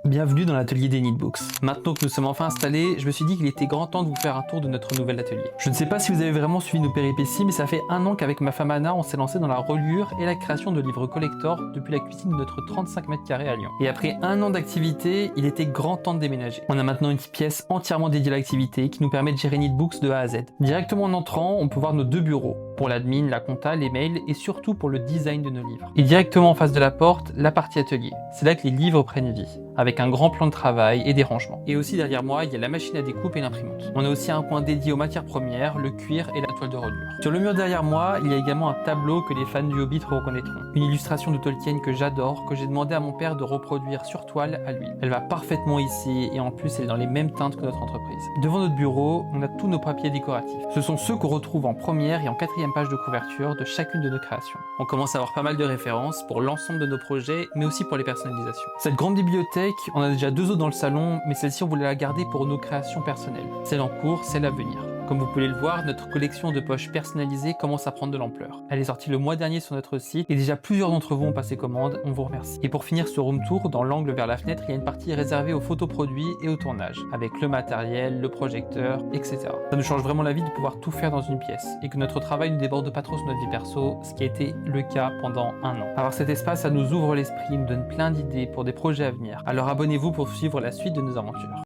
Bienvenue dans l'atelier des Neatbooks. Maintenant que nous sommes enfin installés, je me suis dit qu'il était grand temps de vous faire un tour de notre nouvel atelier. Je ne sais pas si vous avez vraiment suivi nos péripéties, mais ça fait un an qu'avec ma femme Anna, on s'est lancé dans la reliure et la création de livres collector depuis la cuisine de notre 35 mètres carrés à Lyon. Et après un an d'activité, il était grand temps de déménager. On a maintenant une pièce entièrement dédiée à l'activité qui nous permet de gérer Neatbooks de A à Z. Directement en entrant, on peut voir nos deux bureaux, pour l'admin, la compta, les mails et surtout pour le design de nos livres. Et directement en face de la porte, la partie atelier. C'est là que les livres prennent vie, avec un grand plan de travail et des rangements. Et aussi derrière moi, il y a la machine à découpe et l'imprimante. On a aussi un coin dédié aux matières premières, le cuir et la toile de reliure. Sur le mur derrière moi, il y a également un tableau que les fans du Hobbit reconnaîtront. Une illustration de Tolkien que j'adore, que j'ai demandé à mon père de reproduire sur toile à lui. Elle va parfaitement ici et en plus elle est dans les mêmes teintes que notre entreprise. Devant notre bureau, on a tous nos papiers décoratifs. Ce sont ceux qu'on retrouve en première et en quatrième page de couverture de chacune de nos créations. On commence à avoir pas mal de références pour l'ensemble de nos projets, mais aussi pour les personnalisations. Cette grande bibliothèque, on a déjà deux autres dans le salon, mais celle-ci on voulait la garder pour nos créations personnelles. Celle en cours, celle à venir. Comme vous pouvez le voir, notre collection de poches personnalisées commence à prendre de l'ampleur. Elle est sortie le mois dernier sur notre site et déjà plusieurs d'entre vous ont passé commande, on vous remercie. Et pour finir ce room tour, dans l'angle vers la fenêtre, il y a une partie réservée aux photoproduits et au tournage, avec le matériel, le projecteur, etc. Ça nous change vraiment la vie de pouvoir tout faire dans une pièce et que notre travail ne déborde pas trop sur notre vie perso, ce qui a été le cas pendant un an. Avoir cet espace, ça nous ouvre l'esprit, nous donne plein d'idées pour des projets à venir. Alors abonnez-vous pour suivre la suite de nos aventures.